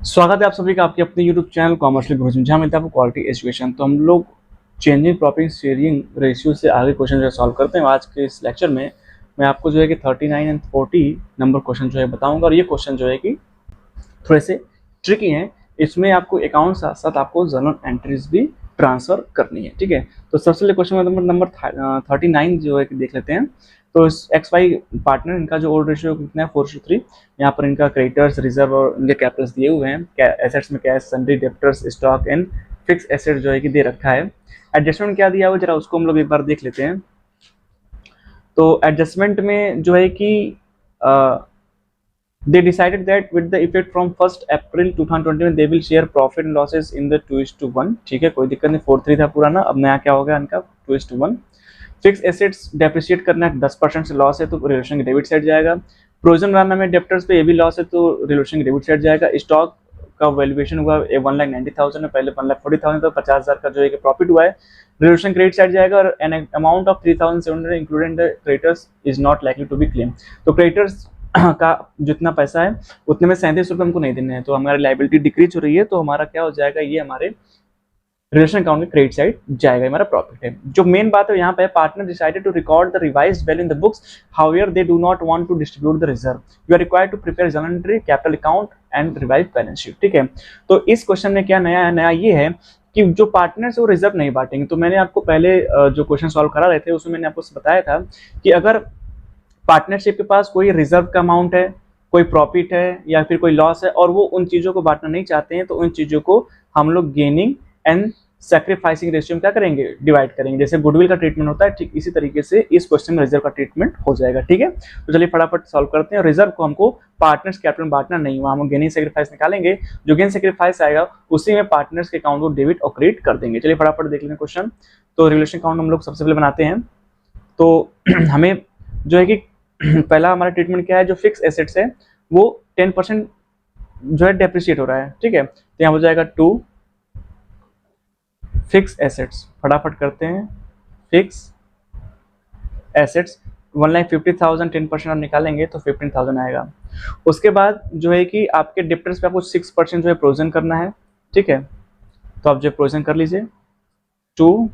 स्वागत है आप सभी का आपके अपने YouTube चैनल कॉमर्शियल गुरुजी में, जहाँ मिलता है आपको क्वालिटी एजुकेशन। तो हम लोग चेंजिंग प्रॉफिट शेयरिंग रेशियो से आगे क्वेश्चन जो है सॉल्व करते हैं। आज के इस लेक्चर में मैं आपको जो है कि 39 एंड 40 नंबर क्वेश्चन जो है बताऊंगा, और ये क्वेश्चन जो है कि थोड़े से ट्रिकी हैं। इसमें आपको अकाउंट साथ साथ आपको जर्नल एंट्रीज भी ट्रांसफर करनी है, ठीक है। तो सबसे पहले क्वेश्चन नंबर 39 जो है कि देख लेते हैं। तो एक्स वाई पार्टनर, इनका जो ओल्ड रेशियो कितना है 4:3। यहाँ पर इनका क्रेडिटर्स, रिजर्व और इनके कैपिटल्स दिए हुए हैं। एसेट्स में cash, sundry, debtors, stock and fix asset जो है कि दे रखा है। एडजस्टमेंट क्या दिया हुआ है जरा उसको हम लोग एक बार देख लेते हैं। तो एडजस्टमेंट में जो है कि they decided that with the effect from 1st April 2020 they will share profit and losses in the 2:1। ठीक है, कोई दिक्कत नहीं। 4:3 था पुराना, अब नया क्या हो गया इनका 2:1। फिक्स एसेट्स डेप्रिशिएट करना है, 10% से लॉस है तो रिलेशन के डेबिट साइड जाएगा। प्रोविजन बनाना में डेप्टर्स पे ये भी लॉस है तो रिलेशन के डेबिट साइड जाएगा। स्टॉक का वैल्यूएशन हुआ 1,90,000 है, पहले 1,40,000 था, 50,000 का जो है कि प्रॉफिट हुआ है, रिलेशन क्रेडिट साइड जाएगा। और an amount of 3,700 including the creditors is not likely to be claim. तो क्रेडिटर्स का जितना पैसा है उतने में 37 रुपये हमको नहीं देने हैं, तो हमारी लाइबिलिटी डिक्रीज हो रही है, तो हमारा क्या हो जाएगा, ये हमारे रिलेशन अकाउंट के क्रेडिट साइड जाएगा, हमारा प्रॉफिट है। जो मेन बात है यहाँ पे, partner decided to record the revised value in the books, however they do not want to distribute the reserve, you are required to prepare journal entry, capital account and revise balance sheet. ठीक है, तो इस question में क्या नया है, नया ये है कि जो पार्टनर्स है वो रिजर्व नहीं बांटेंगे। तो मैंने आपको पहले जो क्वेश्चन सॉल्व करा रहे थे उसमें मैंने आपको बताया था कि अगर पार्टनरशिप के पास कोई रिजर्व का अमाउंट है, कोई प्रॉफिट है या फिर कोई लॉस है और वो उन चीज़ों को बांटना नहीं चाहते हैं, तो उन चीज़ों को हम लोग गेनिंग एंड सैक्रिफाइसिंग रेशियो में क्या करेंगे, डिवाइड करेंगे। जैसे गुडविल का ट्रीटमेंट होता है, ठीक इसी तरीके से इस क्वेश्चन में रिजर्व का ट्रीटमेंट हो जाएगा। ठीक है, तो चलिए फटाफट सॉल्व करते हैं। रिजर्व को हमको पार्टनर्स कैपिटल में बांटना नहीं, वहाँ हम गेनिंग सैक्रिफाइस निकालेंगे, जो गेन सैक्रिफाइस आएगा उसी में पार्टनर्स के अकाउंट को डेबिट और क्रेडिट कर देंगे। चलिए फटाफट देख लेते हैं क्वेश्चन। तो रिलेशन अकाउंट हम लोग सबसे पहले बनाते हैं। तो हमें जो है कि पहला हमारा ट्रीटमेंट क्या है, जो फिक्स एसेट्स है वो 10% जो है डेप्रिशिएट हो रहा है। ठीक है, तो यहाँ हो जाएगा 2 फिक्स एसेट्स, फटाफट करते हैं। फिक्स एसेट्स 1,50,000, 10% आप निकालेंगे तो 15,000 आएगा। उसके बाद जो है कि आपके डेप्टर्स पे आपको 6% जो है प्रोविजन करना है। ठीक है, तो आप जो प्रोविजन कर लीजिए 2,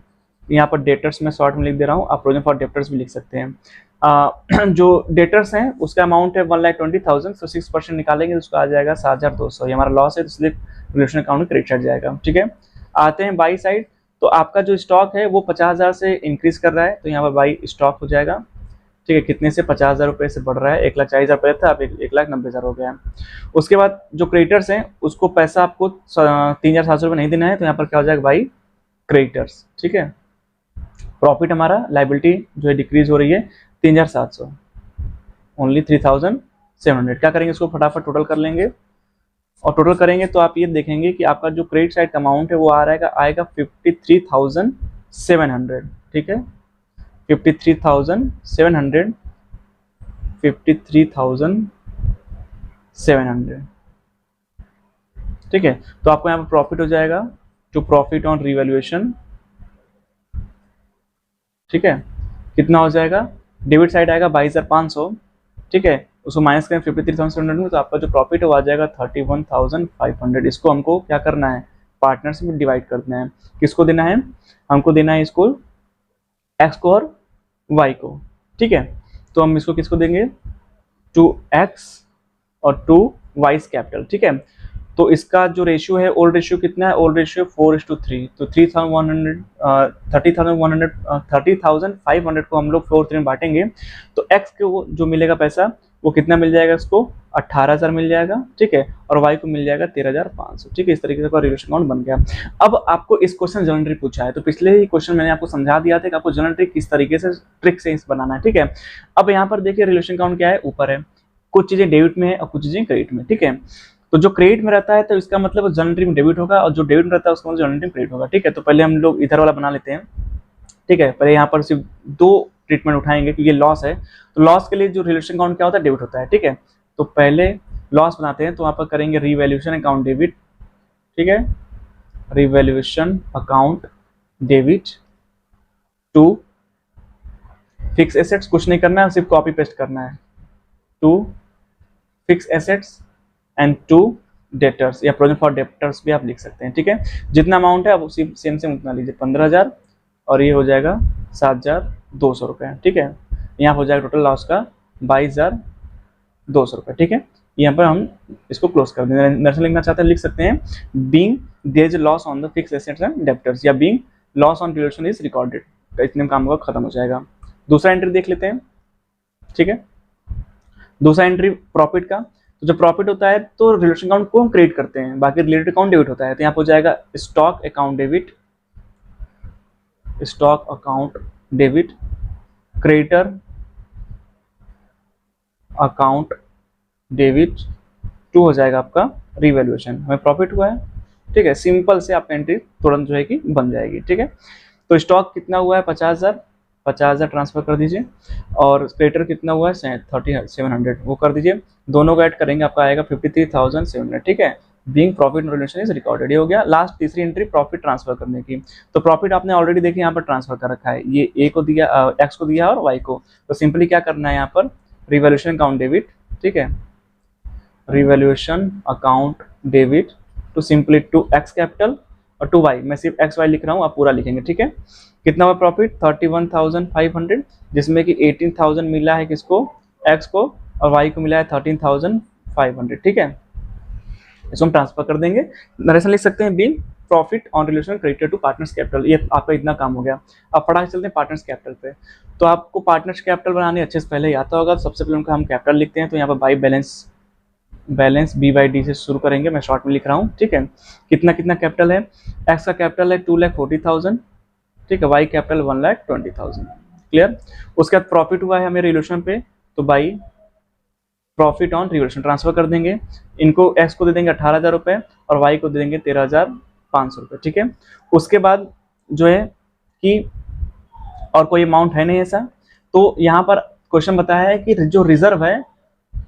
यहाँ पर डेटर्स में शॉर्ट में लिख दे रहा हूँ, आप प्रोविजन फॉर डेटर्स भी लिख सकते हैं। जो डेटर्स हैं उसका अमाउंट है 1,20,000, तो 6% निकालेंगे तो उसका आ जाएगा 7,200। ये हमारा लॉस है, तो इसलिए रिलेशन अकाउंट में क्रेडिट साइड जाएगा। ठीक है, आते हैं बाई साइड। तो आपका जो स्टॉक है वो 50,000 से इंक्रीज कर रहा है, तो यहाँ पर बाई स्टॉक हो जाएगा। ठीक है, कितने से 50,000 रुपये से बढ़ रहा है, 1,40,000 पहले था, अब 1,90,000 हो गया है। उसके बाद जो क्रेडिटर्स हैं उसको पैसा आपको 3,700 रुपये नहीं देना है, तो यहाँ पर क्या हो जाएगा बाई क्रेडिटर्स। ठीक है, प्रॉफिट हमारा लाइबिलिटी जो है डिक्रीज हो रही है 3,700, ओनली 3,700। क्या करेंगे, इसको फटाफट टोटल कर लेंगे, और टोटल करेंगे तो आप ये देखेंगे कि आपका जो क्रेडिट साइड अमाउंट है वो आएगा 53,700। ठीक है, 53,700, 53,700। ठीक है, तो आपको यहाँ पर प्रॉफिट हो जाएगा टू प्रॉफिट ऑन रिवैल्यूएशन। ठीक है, कितना हो जाएगा, डेबिट साइड आएगा 22,500। ठीक है, उसको माइनस करें 53,700 में, तो आपका जो प्रॉफिट है वो आ जाएगा 31,500। इसको हमको क्या करना है, पार्टनर्स में डिवाइड करना है। किसको देना है, हमको देना है इसको एक्स को और वाई को। ठीक है, तो हम इसको किसको देंगे, 2x और 2y कैपिटल। ठीक है, तो इसका जो रेशियो है, ओल्ड रेशियो कितना है, ओल्ड रेशियो 4:3, तो 30,500 को हम लोग 4 में बांटेंगे, तो x को जो मिलेगा पैसा वो कितना मिल जाएगा, इसको 18,000 मिल जाएगा। ठीक है, और y को मिल जाएगा 13,500। ठीक है, इस तरीके से रिलेशन अकाउंट बन गया। अब आपको इस क्वेश्चन जर्नल एंट्री पूछा है, तो पिछले ही क्वेश्चन मैंने आपको समझा दिया था कि आपको जर्नल एंट्री किस तरीके से ट्रिक से बनाना है। ठीक है, अब यहाँ पर देखिए रिलेशन अकाउंट क्या है, ऊपर है, कुछ चीजें डेबिट में है और कुछ चीजें क्रेडिट में। ठीक है, तो जो क्रेडिट में रहता है तो इसका मतलब जर्नल एंट्री में डेबिट होगा, और जो डेबिट में रहता है उसका मतलब जर्नल एंट्री में क्रेडिट होगा। ठीक है, तो पहले हम लोग इधर वाला बना लेते हैं। ठीक है, पहले यहाँ पर सिर्फ 2 ट्रीटमेंट उठाएंगे क्योंकि ये लॉस है, तो लॉस के लिए जो रिलेशन अकाउंट क्या होता है, डेबिट होता है। ठीक है, तो पहले लॉस बनाते हैं, तो वहाँ पर करेंगे रिवैल्यूएशन अकाउंट डेबिट। ठीक है, revaluation account debit to fix assets, कुछ नहीं करना है, सिर्फ कॉपी पेस्ट करना है, 2 fix assets and 2 Y capital. ठीक है, तो 2 fix assets and 2 Y capital, 2 fix assets and 2 Y capital. ठीक है, डेटर्स या प्रोविजन फॉर डेटर्स भी आप लिख सकते हैं, ठीक है। जितना अमाउंट है आप उसी सेम सेम उतना लीजिए, 15,000 और ये हो जाएगा 7,200 रुपये, ठीक है। यहाँ हो जाएगा टोटल लॉस का 22,200 रुपये, ठीक है। यहाँ पर हम इसको क्लोज कर देंगे। नरेशन लिखना चाहते हैं लिख सकते हैं, being there is loss on the fixed assets and debtors, या being loss on revaluation is recorded, इतने में काम का खत्म हो जाएगा। दूसरा एंट्री देख लेते हैं, ठीक है। दूसरा एंट्री प्रॉफिट का, तो जब प्रॉफिट होता है तो रिलेशन अकाउंट को हम क्रिएट करते हैं, बाकी रिलेटेड अकाउंट डेबिट होता है। तो यहाँ पर हो जाएगा stock account debit, stock account debit, creditor account debit, to हो जाएगा आपका रिवैल्यूएशन। हमें प्रॉफिट हुआ है, ठीक है। सिंपल से आपका एंट्री तुरंत जो है कि बन जाएगी, ठीक है। तो स्टॉक कितना हुआ है 50,000, 50,000 ट्रांसफर कर दीजिए, और क्रेडिटर कितना हुआ है 3700, वो कर दीजिए। दोनों को ऐड करेंगे आपका आएगा 53,700, ठीक है। Being profit relation is recorded, ये हो गया। लास्ट तीसरी एंट्री प्रॉफिट ट्रांसफर करने की। तो प्रॉफिट आपने ऑलरेडी देखिए यहाँ पर ट्रांसफर कर रखा है, ये ए को दिया, एक्स को दिया और वाई को। तो सिंपली क्या करना है यहाँ पर, रिवैल्यूएशन अकाउंट डेबिट, ठीक है, revaluation account debit to simply to X capital और टू वाई, मैं सिर्फ एक्स वाई लिख रहा हूँ, आप पूरा लिखेंगे, ठीक है। कितना हुआ प्रॉफिट 31,500, जिसमें कि 18,000 मिला है किसको, एक्स को, और वाई को मिला है 13,500, ठीक है। इसको हम ट्रांसफर कर देंगे। नरेशन लिख सकते हैं, being profit on relation credited to partners capital, ये आपका इतना काम हो गया। अब फटाफट चलते हैं पार्टनर्स कैपिटल पे। तो आपको पार्टनर्स कैपिटल बनाने अच्छे से पहले आता होगा। सबसे पहले उनका हम कैपिटल लिखते हैं, तो यहाँ पर by balance B by D से शुरू करेंगे, मैं शॉर्ट में लिख रहा हूँ, ठीक है। कितना कितना कैपिटल है, एक्स का कैपिटल है 2,40,000, ठीक है, वाई कैपिटल 1,20,000, क्लियर। उसके बाद प्रॉफिट हुआ है हमें रिवोल्यूशन पे, तो by profit on revolution transfer कर देंगे। इनको एक्स को दे देंगे 18,000 रुपये और वाई को दे देंगे 13,500 रुपये, ठीक है। उसके बाद जो है कि और कोई अमाउंट है नहीं ऐसा, तो यहाँ पर क्वेश्चन बताया है कि जो रिजर्व है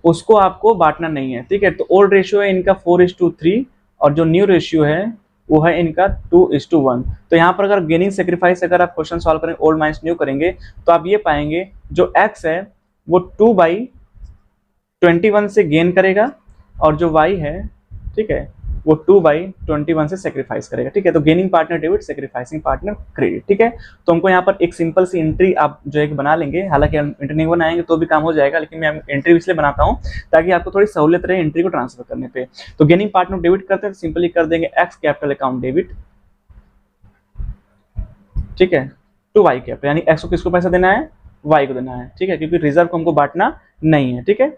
उसको आपको बांटना नहीं है, ठीक है। तो ओल्ड रेशियो है इनका 4:3 और जो न्यू रेशियो है वो है इनका 2:1। तो यहाँ पर अगर गेनिंग सेक्रीफाइस अगर आप क्वेश्चन सॉल्व करेंगे, ओल्ड माइनस न्यू करेंगे, तो आप ये पाएंगे जो एक्स है वो 2/21 से गेन करेगा, और जो वाई है, ठीक है, वो 2/21 से सेक्रीफाइस करेगा, ठीक है। तो gaining partner debit, sacrificing partner credit, ठीक है। तो हमको यहाँ पर एक सिंपल सी एंट्री आप जो है बना लेंगे, हालांकि हम एंट्री नहीं बनाएंगे तो भी काम हो जाएगा, लेकिन मैं एंट्री इसलिए बनाता हूँ ताकि आपको थोड़ी सहूलियत रहे एंट्री को ट्रांसफर करने पे। तो गेनिंग पार्टनर डेबिट करते हैं, तो सिंपली कर देंगे एक्स कैपिटल अकाउंट डेबिट, ठीक है, टू वाई कैपिटल, यानी एक्स को किसको पैसा देना है, वाई को देना है, ठीक है, क्योंकि रिजर्व को हमको बांटना नहीं है, ठीक है।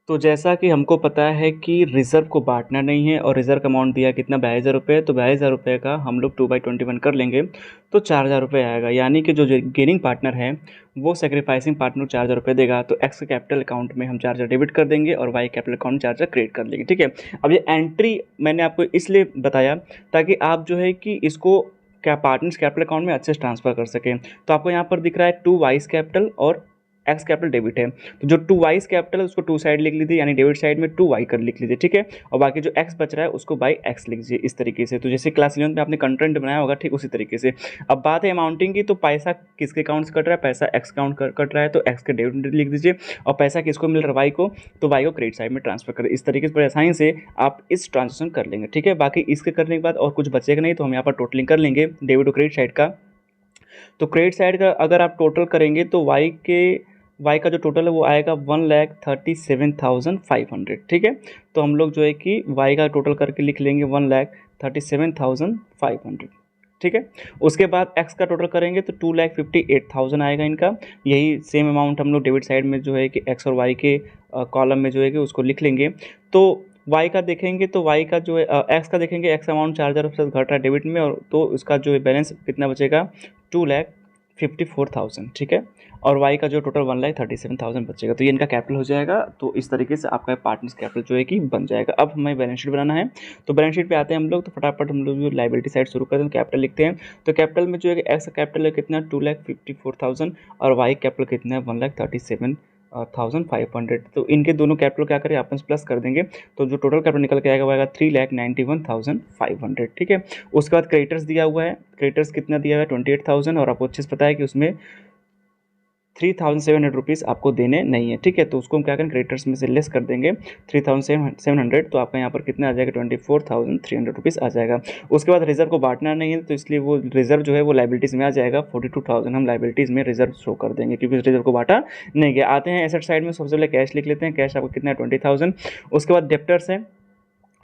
तो जैसा कि हमको पता है कि रिज़र्व को बांटना नहीं है, और रिज़र्व का अमाउंट दिया कितना 22,000 रुपये, तो 22,000 रुपये का हम लोग 2/21 कर लेंगे तो 4,000 रुपये आएगा। यानी कि जो गेनिंग पार्टनर है वो सेक्रीफाइसिंग पार्टनर को 4,000 रुपये देगा। तो एक्स कैपिटल अकाउंट में हम 4,000 डेबिट कर देंगे और वाई कैपिटल अकाउंट में 4,000 क्रेडिट कर लेंगे, ठीक है। अब ये एंट्री मैंने आपको इसलिए बताया ताकि आप जो है कि इसको क्या पार्टनर्स कैपिटल अकाउंट में अच्छे से ट्रांसफ़र कर सकें। तो आपको यहाँ पर दिख रहा है 2 वाइस कैपिटल और एक्स कैपिटल डेबिट है, तो जो 2 वाइस कैपिटल है उसको 2 साइड लिख लीजिए, यानी डेबिट साइड में 2 वाई कर लिख लीजिए, ठीक है। और बाकी जो एक्स बच रहा है उसको बाई एक्स लिख लीजिए, इस तरीके से। तो जैसे क्लास 11 में आपने कंटेंट बनाया होगा, ठीक उसी तरीके से। अब बात है अमाउंटिंग की, तो पैसा किसके अकाउंट से कट रहा है, पैसा एक्स अकाउंट कट रहा है, तो एक्स के डेबिट लिख दीजिए, और पैसा किसको मिल रहा है, वाई को, तो वाई को क्रेडिट साइड में ट्रांसफर करें। इस तरीके से बड़े आसानी से आप इस ट्रांजेक्शन कर लेंगे, ठीक है। बाकी इसके करने के बाद और कुछ बचेगा नहीं, तो हम यहाँ पर टोटलिंग कर लेंगे डेबिट और क्रेडिट साइड का। तो क्रेडिट साइड का अगर आप टोटल करेंगे तो वाई का जो टोटल है वो आएगा 1,37,500, ठीक है। तो हम लोग जो है कि वाई का टोटल करके लिख लेंगे 1,37,500, ठीक है। उसके बाद एक्स का टोटल करेंगे तो 2,58,000 आएगा इनका। यही सेम अमाउंट हम लोग डेबिट साइड में जो है कि एक्स और वाई के कॉलम में जो है कि उसको लिख लेंगे। तो वाई का देखेंगे तो वाई का जो है एक्स का देखेंगे, एक्स अमाउंट 4,000 रुपये घट रहा है डेबिट में, और तो उसका जो है बैलेंस कितना बचेगा 2,54,000, ठीक है। और वाई का जो टोटल 1,37,000 बचेगा। तो ये इनका कैपिटल हो जाएगा। तो इस तरीके से आपका पार्टनर्स कैपिटल जो है कि बन जाएगा। अब हमें बैलेंस शीट बनाना है, तो बैलेंस शीट पे आते हैं हम लोग। तो फटाफट हम लोग जो लाइबिलिटी साइड शुरू करते हैं, कैपिटल लिखते हैं। तो कैपिटल में जो है एक्स कैपिटल है कितना 2,54,000 और वाई कैपिटल कितना है 1,37,500। तो इनके दोनों कैपिटल क्या करें आपस प्लस कर देंगे, तो जो टोटल कैपिटल निकल के आएगा वो आएगा 3,91,500, ठीक है। उसके बाद क्रेडिटर्स दिया हुआ है, क्रेडिटर्स कितना दिया हुआ है 28,000, और आपको अच्छे से पता है कि उसमें ₹3,700 आपको देने नहीं है, ठीक है। तो उसको हम क्या करें, क्रेडिटर्स में से लेस कर देंगे 3,700, तो आपका यहाँ पर कितना आ जाएगा, ₹24,300 आ जाएगा। उसके बाद रिजर्व को बांटना नहीं है, तो इसलिए वो रिजर्व जो है वो लाइबिलिटीज़ में आ जाएगा, 42,000 हम लाइबिलिटीज़ में रिजर्व शो कर देंगे, क्योंकि रिजर्व को बांटा नहीं गया। आते हैं एसेट साइड में, सबसे पहले कैश लिख लेते हैं। कैश आपको कितना है, 20,000। उसके बाद डेप्टर्स है।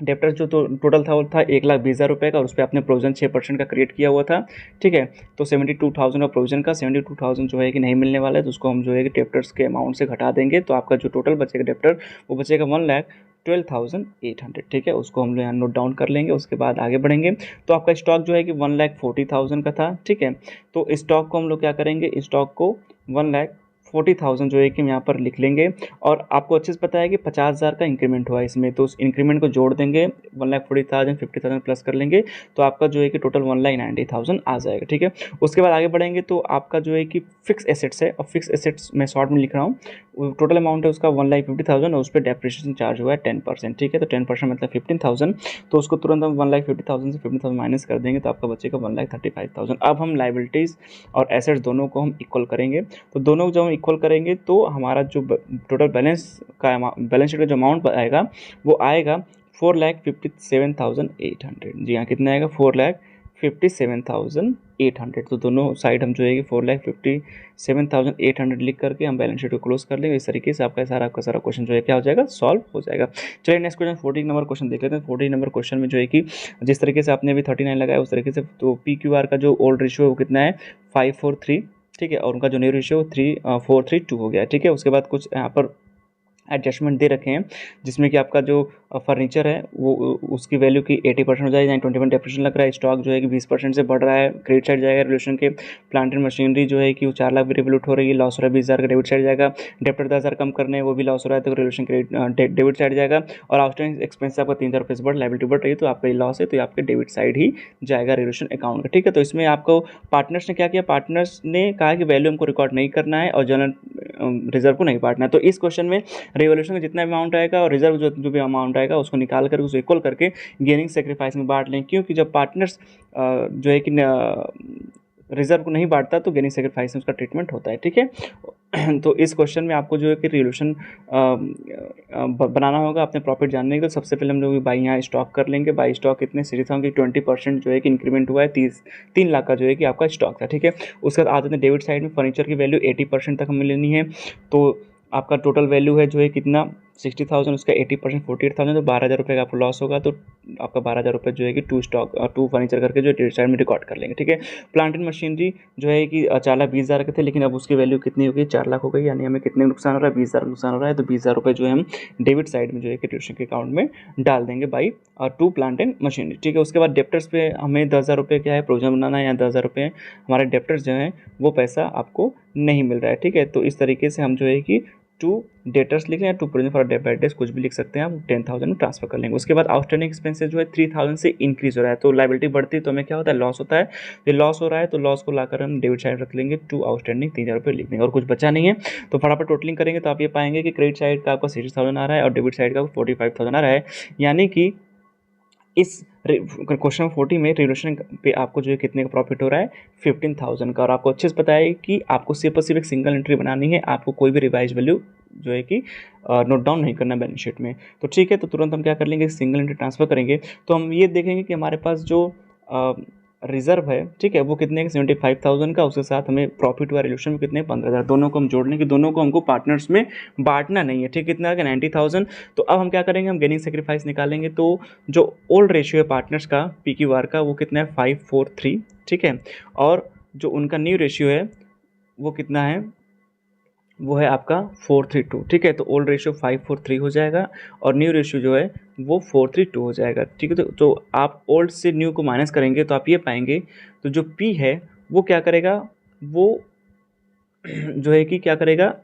डेप्टर्स जो तो टोटल था वो था 1,20,000 का, और उस पर आपने प्रोविजन 6% का क्रिएट किया हुआ था, ठीक है। तो 72,000 का प्रोविजन का 72,000 जो है कि नहीं मिलने वाला है, तो उसको हम जो है कि डेप्टर्स के अमाउंट से घटा देंगे। तो आपका जो टोटल बचेगा डेप्टर, वो बचेगा 1,12,800, ठीक है। उसको हम लोग यहाँ नोट डाउन कर लेंगे। उसके बाद आगे बढ़ेंगे, तो आपका स्टॉक जो है कि 1,40,000 का था, ठीक है। तो स्टॉक को हम लोग क्या करेंगे, स्टॉक को 1,40,000 जो है कि हम यहाँ पर लिख लेंगे। और आपको अच्छे से पता है कि 50,000 का इंक्रीमेंट हुआ है इसमें, तो उस इंक्रीमेंट को जोड़ देंगे, 1,40,000 50,000 प्लस कर लेंगे, तो आपका जो है कि टोटल 1,90,000 आ जाएगा, ठीक है। उसके बाद आगे बढ़ेंगे, तो आपका जो है कि फिक्स एसेट्स है, और फिक्स एसेट्स मैं शॉर्ट में लिख रहा हूँ। टोटल अमाउंट है उसका 1,50,000, और उस पर डेप्रिसिएशन चार्ज हुआ है 10%, ठीक है। तो 10% मतलब 15,000, तो उसको तुरंत हम 1,50,000 से 15,000 माइनस कर देंगे, तो आपका बचेगा 1,35,000। अब हम लाइबिलिटीज़ और एसेट्स दोनों को हम इक्वल करेंगे। तो दोनों जब हम इक्वल करेंगे, तो हमारा जो टोटल बैलेंस शीट का जो अमाउंट आएगा, वो आएगा 4,57,800। जी हाँ, कितना आएगा, 4,57,800। तो दोनों साइड हम जो है कि 4,57,800 लिख करके हम बैलेंस शीट को क्लोज कर लेंगे। इस तरीके से आपका सारा क्वेश्चन जो है क्या हो जाएगा, सॉल्व हो जाएगा। चलिए नेक्स्ट क्वेश्चन 14 नंबर क्वेश्चन देख लेते हैं। 14 नंबर क्वेश्चन में जो है कि जिस तरीके से आपने अभी 39 लगाया उस तरीके से, तो PQR का जो ओल्ड रेशियो है वो कितना है, 543, ठीक है। और उनका जो न्यू रेशियो 432 हो गया, ठीक है। उसके बाद कुछ यहाँ पर एडजस्टमेंट दे रखे हैं, जिसमें कि आपका जो फर्नीचर है वो उसकी वैल्यू की 80% हो जाएगी, यानी 21 डेप्रिसिएशन लग रहा है। स्टॉक जो है कि 20% से बढ़ रहा है, क्रेडिट साइड जाएगा रिवोल्यूशन के। प्लांट एंड मशीनरी जो है कि वो 4 लाख भी रिवोल्यूट हो रही है, लॉस हो रहा है 20,000 का, डेबिट साइड जाएगा। डेप्टर 10,000 कम करने हैं, वो भी लॉस हो रहा है, तो रिवोल्यूशन क्रेडिट डेबिट साइड जाएगा। और आउटस्टैंडिंग एक्सपेंस आपका 3,000 से बढ़, लाइबिलिटी बढ़ रही है, तो आपका ये लॉस है, तो आपके डेबिट साइड ही जाएगा रिवोल्यूशन अकाउंट का, ठीक है। तो इसमें आपको पार्टनर्स ने क्या किया, पार्टनर्स ने कहा कि वैल्यू हमको रिकॉर्ड नहीं करना है और जनरल रिजर्व को नहीं बांटना है। तो इस क्वेश्चन में रिवोल्यूशन का जितना अमाउंट आएगा और रिजर्व जो भी अमाउंट आएगा उसको निकाल कर उसको इक्वल करके गेनिंग सेक्रीफाइस में बांट लें, क्योंकि जब पार्टनर्स जो है कि रिजर्व को नहीं बांटता तो गेनिंग सेक्रीफाइस में उसका ट्रीटमेंट होता है, ठीक है। तो इस क्वेश्चन में आपको जो है कि रिवोल्यूशन बनाना होगा अपने प्रॉफिट जानने के। तो सबसे पहले हम लोग बाई यहाँ स्टॉक कर लेंगे। बाई स्टॉक कितने, सीरीज की 20% जो है कि इंक्रीमेंट हुआ है, 3 लाख का जो है कि आपका स्टॉक था, ठीक है। उसके बाद आते हैं डेबिट साइड में, फर्नीचर की वैल्यू 80% तक हमें लेनी है। तो आपका टोटल वैल्यू है जो है कितना, 60,000, उसका 80% 48,000, तो 12,000 का आपको लॉस होगा। तो आपका 12,000 जो है कि टू फर्नीचर करके जो डेबिट साइड में रिकॉर्ड कर लेंगे, ठीक है। प्लांट एंड मशीनरी जो है कि 4,20,000 के थे, लेकिन अब उसकी वैल्यू कितनी हो गई, 4 लाख हो गई, यानी हमें कितने नुकसान हो रहा है, 20,000 नुकसान हो रहा है। तो 20,000 जो है हम डेबिट साइड में जो है कि ट्यूशन के अकाउंट में डाल देंगे by two plant and machinery, ठीक है। उसके बाद डेप्टर्स पे हमें 10,000 क्या है प्रोविजन बनाना है, या 10,000 हमारे डेप्टर्स जो हैं वो पैसा आपको नहीं मिल रहा है, ठीक है। तो इस तरीके से हम जो है कि टू डेटर्स लिख लें या to provision for debt by days, कुछ भी लिख सकते हैं, आप 10,000 में ट्रांसफर कर लेंगे। उसके बाद आउटस्टैंडिंग एक्सपेंसेस जो है 3,000 से इंक्रीज हो रहा है, तो लाइबिलिटी बढ़ती है तो हमें क्या होता है, लॉस होता है। ये लॉस हो रहा है तो लॉस को लाकर हम डेबिट साइड रख लेंगे, टू आउटस्टैंडिंग 3,000 लिख देंगे, और कुछ बचा नहीं है। तो फटाफट टोटलिंग करेंगे तो आप ये पाएंगे कि क्रेडिट साइड का आपका 60,000 आ रहा है और डेबिट साइड का 45,000 आ रहा है, यानी कि इस क्वेश्चन 40 में रिवोल्यूशन पे आपको जो है कितने का प्रॉफिट हो रहा है, 15,000 का। और आपको अच्छे से पता है कि आपको सिर्फ और सिर्फ एक सिंगल एंट्री बनानी है, आपको कोई भी रिवाइज वैल्यू जो है कि नोट डाउन नहीं करना बैलेंस शीट में। तो ठीक है, तो तुरंत हम क्या कर लेंगे, सिंगल एंट्री ट्रांसफर करेंगे। तो हम ये देखेंगे कि हमारे पास जो रिजर्व है, ठीक है, वो कितने का 75,000 का, उसके साथ हमें प्रॉफिट हुआ रिवोल्यूशन में कितने 15,000, दोनों को हम जोड़ लेंगे, दोनों को हमको पार्टनर्स में बांटना नहीं है, ठीक। कितना का 90,000। तो अब हम क्या करेंगे, हम गेनिंग सेक्रीफाइस निकालेंगे। तो जो ओल्ड रेशियो है पार्टनर्स का PQR का वो कितना है 543, ठीक है। और जो उनका न्यू रेशियो है वो कितना है, वो है आपका 432, ठीक है। तो ओल्ड रेशियो 543 हो जाएगा और न्यू रेशियो जो है वो 432 हो जाएगा, ठीक है। तो आप ओल्ड से न्यू को माइनस करेंगे तो आप ये पाएंगे, तो जो P है वो क्या करेगा, वो जो है कि क्या करेगा,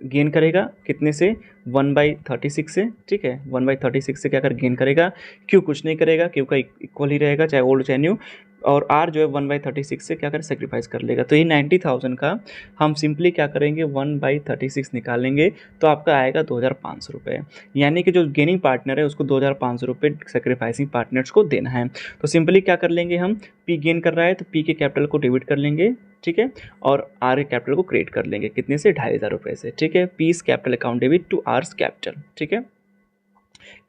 गेन करेगा कितने से, 1/36 से, ठीक है। 1/36 से क्या कर गेन करेगा, क्यों कुछ नहीं करेगा, क्यों का इक्वल ही रहेगा चाहे ओल्ड चाहे न्यू। और आर जो है 1/36 से क्या करें सेक्रीफाइस कर लेगा। तो ये 90,000 का हम सिंपली क्या करेंगे 1/36 निकालेंगे तो आपका आएगा 2,500 रुपये। यानी कि जो गेनिंग पार्टनर है उसको 2,500 रुपये सेक्रीफाइसिंग पार्टनर्स को देना है। तो सिंपली क्या कर लेंगे हम, पी गेन कर रहा है तो पी के कैपिटल को डेबिट कर लेंगे, ठीक है, और आर के कैपिटल को क्रिएट कर लेंगे कितने से 2,500 रुपये से, ठीक है। P's capital account debit to R's capital, ठीक है,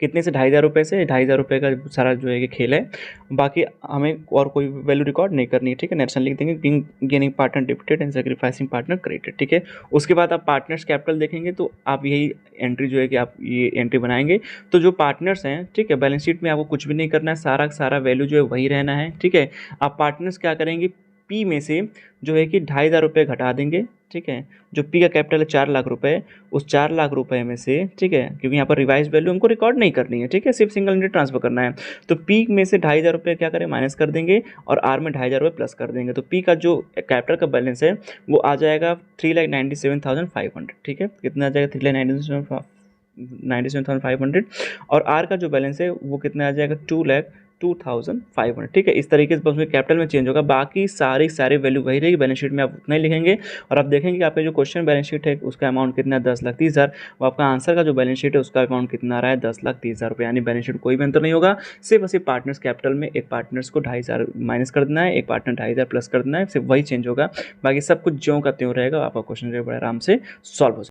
कितने से 2,500 रुपये से, 2,500 रुपये का सारा जो है कि खेल है। बाकी हमें और कोई वैल्यू रिकॉर्ड नहीं करनी है, ठीक है। नेक्स्ट लिख देंगे being gaining partner debited and sacrificing partner credited, ठीक है। उसके बाद आप पार्टनर्स कैपिटल देखेंगे तो आप यही एंट्री जो है कि आप ये एंट्री बनाएंगे। तो जो पार्टनर्स हैं, ठीक है, बैलेंस शीट में आपको कुछ भी नहीं करना है, सारा सारा वैल्यू जो है वही रहना है, ठीक है। आप पार्टनर्स क्या करेंगे, पी में से जो है कि 2,500 रुपये घटा देंगे, ठीक है। जो पी का कैपिटल है 4 लाख रुपए, उस 4 लाख रुपए में से, ठीक है, क्योंकि यहाँ पर रिवाइज वैल्यू हमको रिकॉर्ड नहीं करनी है, ठीक है, सिर्फ सिंगल यूनिट ट्रांसफर करना है। तो पी में से 2,500 रुपये क्या करें माइनस कर देंगे और आर में 2,500 रुपये प्लस कर देंगे। तो पी का जो कैपिटल का बैलेंस है वो आ जाएगा 3,97,500, ठीक है। कितना आ जाएगा 3,97,500 और आर का जो बैलेंस है वो कितना आ जाएगा 2,02,500, ठीक है। इस तरीके से बस उसमें कैपिटल में चेंज होगा, बाकी सारी वैल्यू वही रहेगी। बैलेंस शीट में आप उतना ही लिखेंगे और आप देखेंगे कि आपका जो क्वेश्चन बैलेंस शीट है उसका अमाउंट कितना है 10,30,000, और आपका आंसर का जो बैलेंस शीट है उसका अमाउंट कितना आ रहा है 10,30,000 रुपये। यानी बैलेंस शीट कोई भी अंतर नहीं होगा, सिर्फ और सिर्फ पार्टनर्स कैपिटल में एक पार्टनर्स को 2,500 माइनस कर देना है, एक पार्टनर 2,500 प्लस कर देना है, सिर्फ वही चेंज होगा, बाकी सब कुछ ज्यों का त्यों रहेगा। आपका क्वेश्चन जो है बड़े आराम से सॉल्व हो